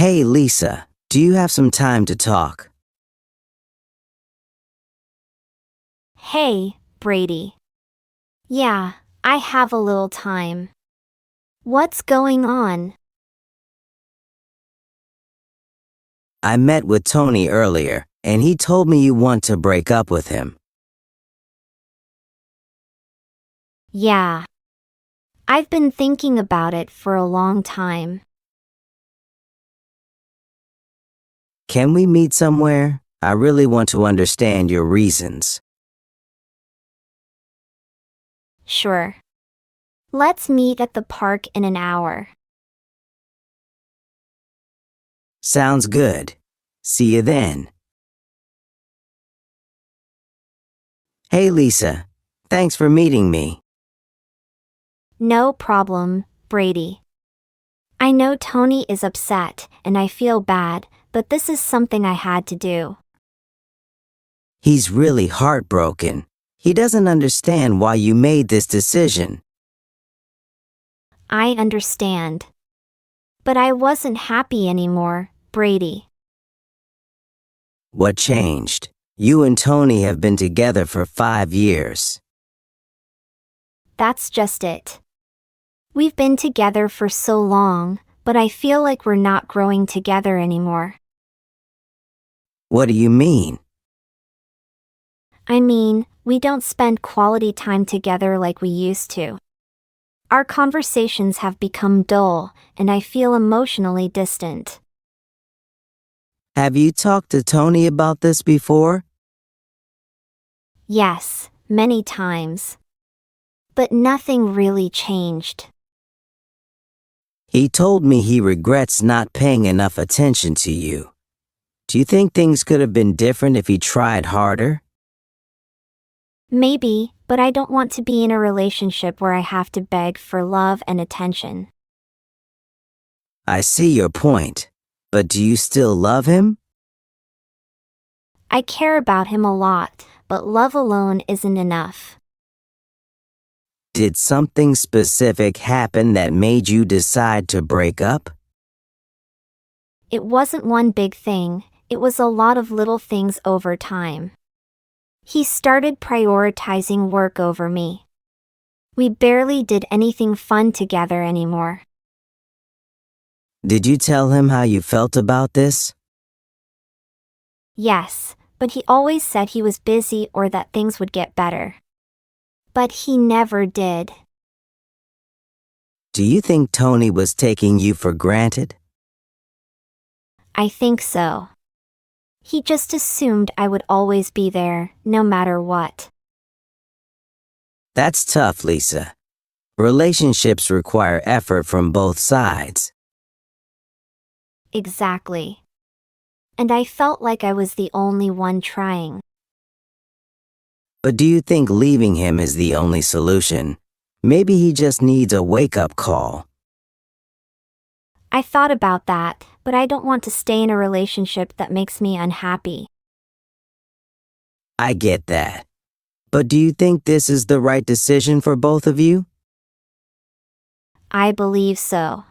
Hey, Lisa, do you have some time to talk? Hey, Brady. Yeah, I have a little time. What's going on? I met with Tony earlier, and he told me you want to break up with him. Yeah. I've been thinking about it for a long time. Can we meet somewhere? I really want to understand your reasons. Sure. Let's meet at the park in an hour. Sounds good. See you then. Hey, Lisa. Thanks for meeting me. No problem, Brady. I know Tony is upset, and I feel bad, but this is something I had to do. He's really heartbroken. He doesn't understand why you made this decision. I understand. But I wasn't happy anymore, Brady. What changed? You and Tony have been together for 5 years. That's just it. We've been together for so long, but I feel like we're not growing together anymore. What do you mean? I mean, we don't spend quality time together like we used to. Our conversations have become dull, and I feel emotionally distant. Have you talked to Tony about this before? Yes, many times. But nothing really changed. He told me he regrets not paying enough attention to you. Do you think things could have been different if he tried harder? Maybe, but I don't want to be in a relationship where I have to beg for love and attention. I see your point, but do you still love him? I care about him a lot, but love alone isn't enough. Did something specific happen that made you decide to break up? It wasn't one big thing, it was a lot of little things over time. He started prioritizing work over me. We barely did anything fun together anymore. Did you tell him how you felt about this? Yes, but he always said he was busy or that things would get better. But he never did. Do you think Tony was taking you for granted? I think so. He just assumed I would always be there, no matter what. That's tough, Lisa. Relationships require effort from both sides. Exactly. And I felt like I was the only one trying. But do you think leaving him is the only solution? Maybe he just needs a wake-up call. I thought about that, but I don't want to stay in a relationship that makes me unhappy. I get that. But do you think this is the right decision for both of you? I believe so.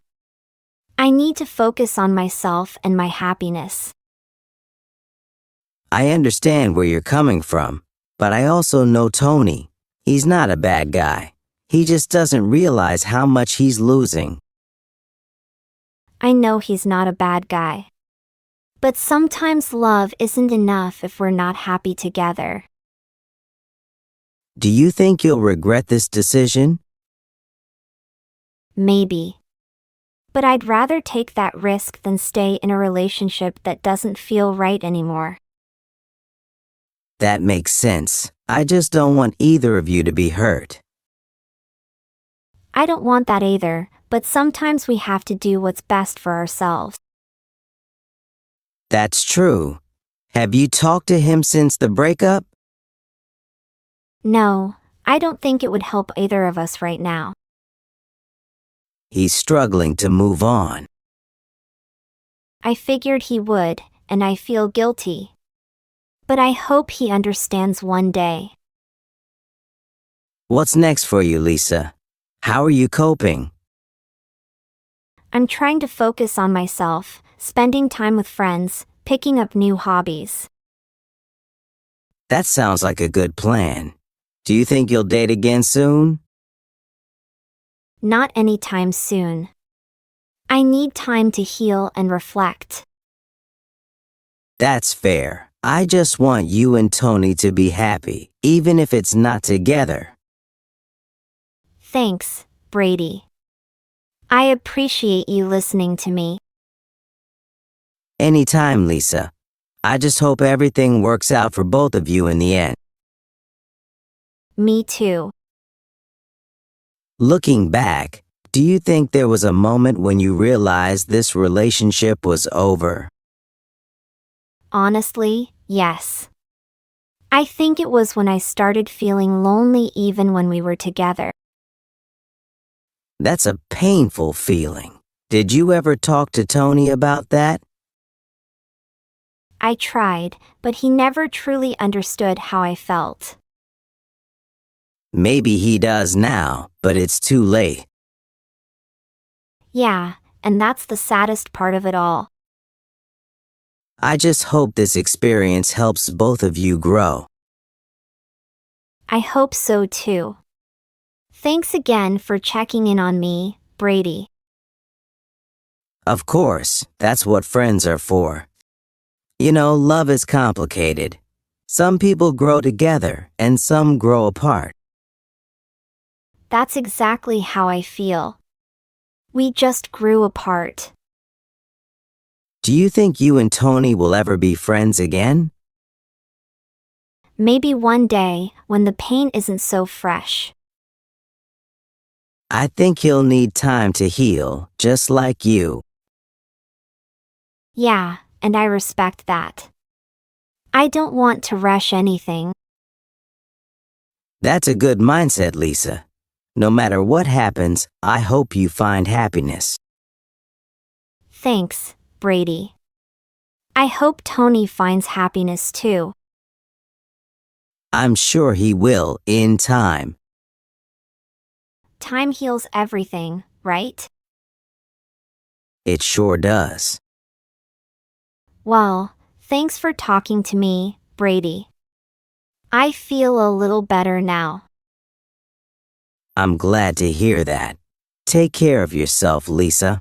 I need to focus on myself and my happiness. I understand where you're coming from, but I also know Tony. He's not a bad guy. He just doesn't realize how much he's losing. I know he's not a bad guy. But sometimes love isn't enough if we're not happy together. Do you think you'll regret this decision? Maybe. But I'd rather take that risk than stay in a relationship that doesn't feel right anymore. That makes sense. I just don't want either of you to be hurt. I don't want that either, but sometimes we have to do what's best for ourselves. That's true. Have you talked to him since the breakup? No, I don't think it would help either of us right now. He's struggling to move on. I figured he would, and I feel guilty. But I hope he understands one day. What's next for you, Lisa? How are you coping? I'm trying to focus on myself, spending time with friends, picking up new hobbies. That sounds like a good plan. Do you think you'll date again soon? Not anytime soon. I need time to heal and reflect. That's fair. I just want you and Tony to be happy, even if it's not together. Thanks, Brady. I appreciate you listening to me. Anytime, Lisa. I just hope everything works out for both of you in the end. Me too. Looking back, do you think there was a moment when you realized this relationship was over? Honestly, yes. I think it was when I started feeling lonely even when we were together. That's a painful feeling. Did you ever talk to Tony about that? I tried, but he never truly understood how I felt. Maybe he does now, but it's too late. Yeah, and that's the saddest part of it all. I just hope this experience helps both of you grow. I hope so too. Thanks again for checking in on me, Brady. Of course, that's what friends are for. You know, love is complicated. Some people grow together and some grow apart. That's exactly how I feel. We just grew apart. Do you think you and Tony will ever be friends again? Maybe one day, when the pain isn't so fresh. I think he'll need time to heal, just like you. Yeah, and I respect that. I don't want to rush anything. That's a good mindset, Lisa. No matter what happens, I hope you find happiness. Thanks, Brady. I hope Tony finds happiness too. I'm sure he will in time. Time heals everything, right? It sure does. Well, thanks for talking to me, Brady. I feel a little better now. I'm glad to hear that. Take care of yourself, Lisa.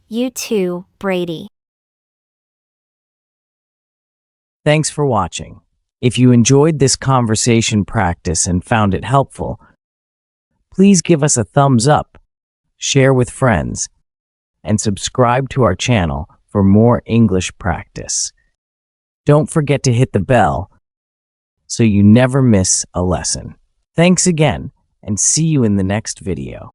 You too, Brady. Thanks for watching. If you enjoyed this conversation practice and found it helpful, please give us a thumbs up, share with friends, and subscribe to our channel for more English practice. Don't forget to hit the bell so you never miss a lesson. Thanks again, and see you in the next video.